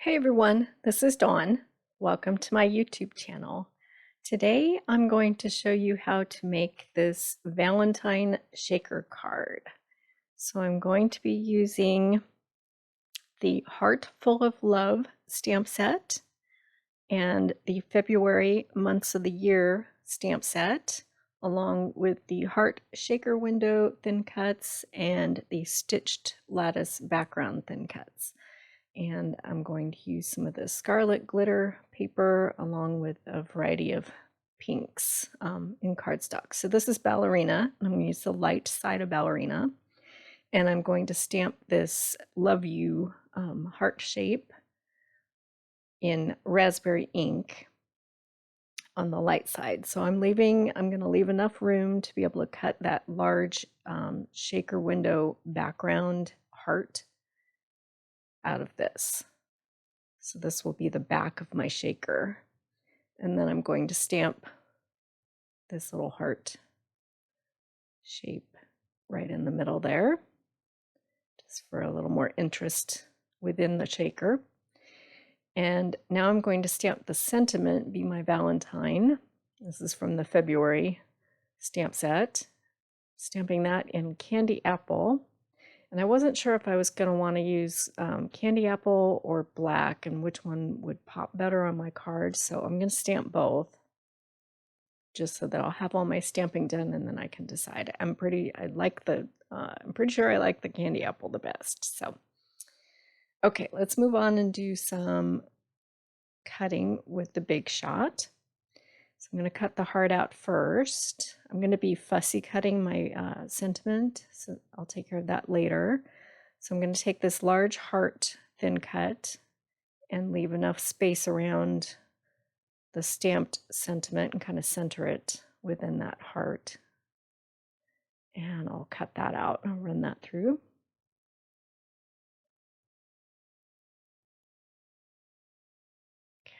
Hey everyone, this is Dawn. Welcome to my YouTube channel. Today I'm going to show you how to make this Valentine Shaker card. So I'm going to be using the Heart Full of Love stamp set and the February Months of the Year stamp set, along with the Heart Shaker window thin cuts and the Stitched Lattice background thin cuts. And I'm going to use some of the scarlet glitter paper along with a variety of pinks in cardstock. So this is Ballerina, and I'm going to use the light side of Ballerina. And I'm going to stamp this Love You heart shape in raspberry ink on the light side. So I'm going to leave enough room to be able to cut that large shaker window background heart out of this. So this will be the back of my shaker. And then I'm going to stamp this little heart shape right in the middle there, just for a little more interest within the shaker. And now I'm going to stamp the sentiment, Be My Valentine. This is from the February stamp set. Stamping that in Candy Apple. And I wasn't sure if I was going to want to use Candy Apple or black and which one would pop better on my card. So I'm going to stamp both just so that I'll have all my stamping done and then I can decide. I'm pretty sure I like the Candy Apple the best. So, okay, let's move on and do some cutting with the Big Shot. So I'm going to cut the heart out first. I'm going to be fussy cutting my sentiment, so I'll take care of that later. So I'm going to take this large heart thin cut and leave enough space around the stamped sentiment and kind of center it within that heart. And I'll cut that out. I'll run that through.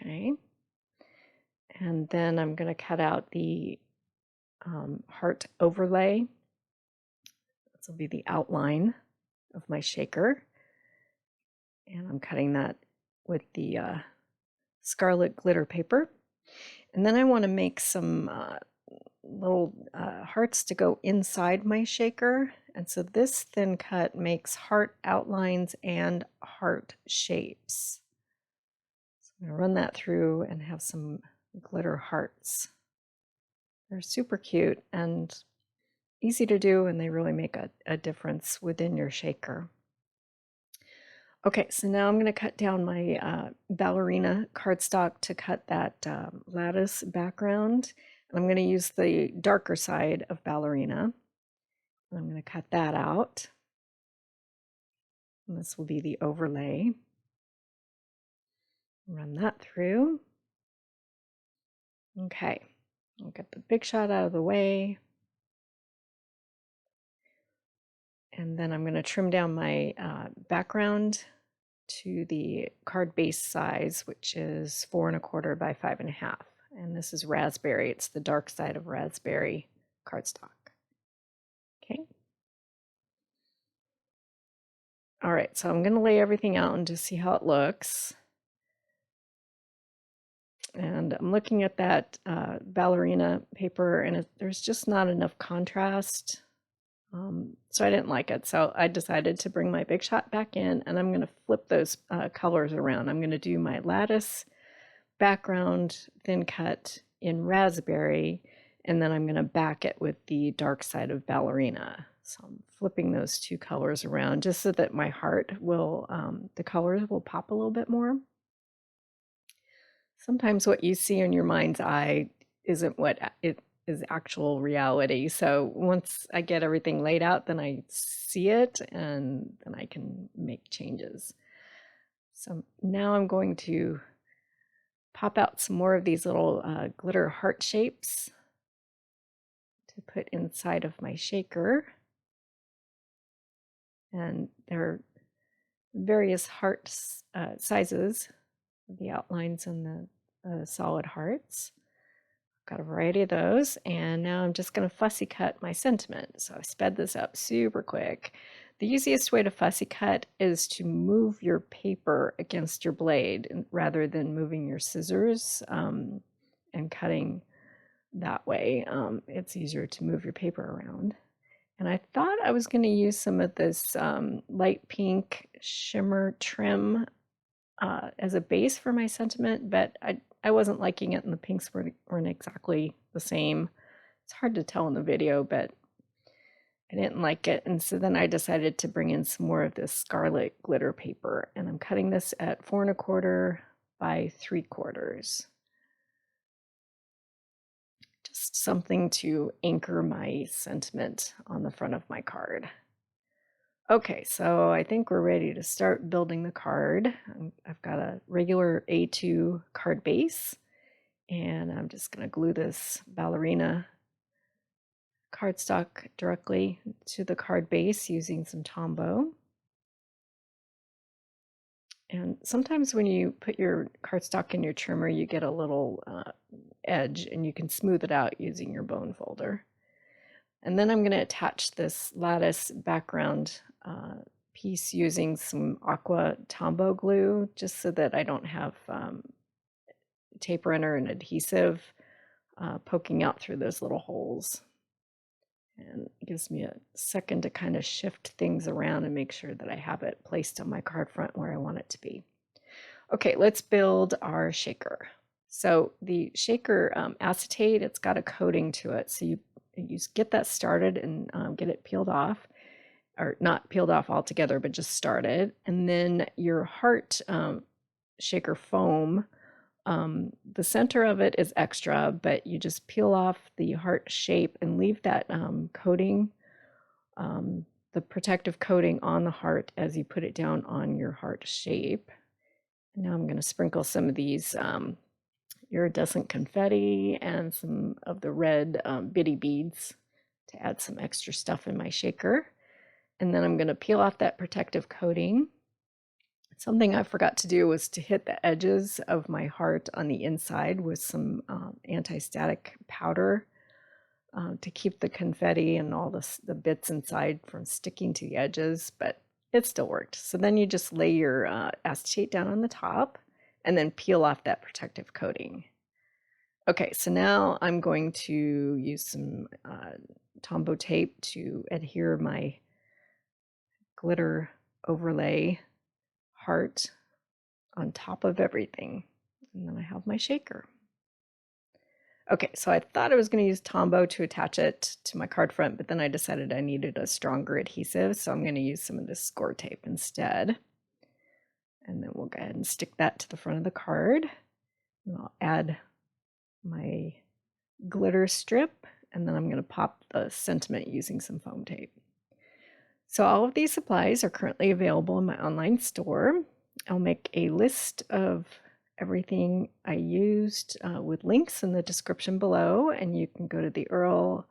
Okay. And then I'm going to cut out the heart overlay. This will be the outline of my shaker. And I'm cutting that with the scarlet glitter paper. And then I want to make some little hearts to go inside my shaker. And so this thin cut makes heart outlines and heart shapes. So I'm going to run that through and have some glitter hearts. They're super cute and easy to do, and they really make a difference within your shaker. Okay, so now I'm going to cut down my ballerina cardstock to cut that lattice background. And I'm going to use the darker side of ballerina. And I'm going to cut that out. And this will be the overlay. Run that through. Okay, I'll get the Big Shot out of the way. And then I'm going to trim down my background to the card base size, which is 4 1/4 by 5 1/2. And this is raspberry. It's the dark side of raspberry cardstock. Okay. All right, so I'm going to lay everything out and just see how it looks. And I'm looking at that ballerina paper, and there's just not enough contrast. So I didn't like it. So I decided to bring my Big Shot back in, and I'm going to flip those colors around. I'm going to do my lattice background thin cut in raspberry, and then I'm going to back it with the dark side of ballerina. So I'm flipping those two colors around just so that my heart will, the colors will pop a little bit more. Sometimes what you see in your mind's eye isn't what it is actual reality. So once I get everything laid out, then I see it and then I can make changes. So now I'm going to pop out some more of these little glitter heart shapes to put inside of my shaker. And there are various heart sizes, the outlines and the solid hearts. Got a variety of those, and now I'm just going to fussy cut my sentiment. So I sped this up super quick. The easiest way to fussy cut is to move your paper against your blade rather than moving your scissors and cutting that way. It's easier to move your paper around. And I thought I was going to use some of this light pink shimmer trim as a base for my sentiment, but I wasn't liking it, and the pinks weren't exactly the same. It's hard to tell in the video, but I didn't like it, and so then I decided to bring in some more of this scarlet glitter paper, and I'm cutting this at 4 1/4 by 3/4. Just something to anchor my sentiment on the front of my card. Okay, so I think we're ready to start building the card. I've got a regular A2 card base, and I'm just going to glue this ballerina cardstock directly to the card base using some Tombow. And sometimes when you put your cardstock in your trimmer, you get a little edge, and you can smooth it out using your bone folder. And then I'm going to attach this lattice background piece using some aqua Tombow glue, just so that I don't have tape runner and adhesive poking out through those little holes. And it gives me a second to kind of shift things around and make sure that I have it placed on my card front where I want it to be. Okay, let's build our shaker. So the shaker acetate, it's got a coating to it. So you get that started and get it peeled off, or not peeled off altogether, but just started. And then your heart shaker foam, the center of it is extra, but you just peel off the heart shape and leave that coating, the protective coating on the heart as you put it down on your heart shape. Now I'm going to sprinkle some of these iridescent confetti and some of the red bitty beads to add some extra stuff in my shaker. And then I'm going to peel off that protective coating. Something I forgot to do was to hit the edges of my heart on the inside with some anti-static powder to keep the confetti and all the bits inside from sticking to the edges, but it still worked. So then you just lay your acetate down on the top and then peel off that protective coating. Okay, so now I'm going to use some Tombow tape to adhere my glitter overlay heart on top of everything. And then I have my shaker. Okay, so I thought I was going to use Tombow to attach it to my card front, but then I decided I needed a stronger adhesive, so I'm going to use some of this score tape instead. And then we'll go ahead and stick that to the front of the card. And I'll add my glitter strip, and then I'm going to pop the sentiment using some foam tape. So all of these supplies are currently available in my online store. I'll make a list of everything I used with links in the description below, and you can go to the URL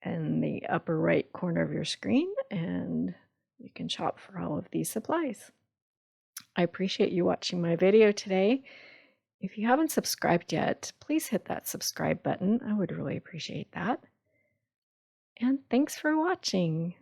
in the upper right corner of your screen, and you can shop for all of these supplies. I appreciate you watching my video today. If you haven't subscribed yet, please hit that subscribe button. I would really appreciate that. And thanks for watching.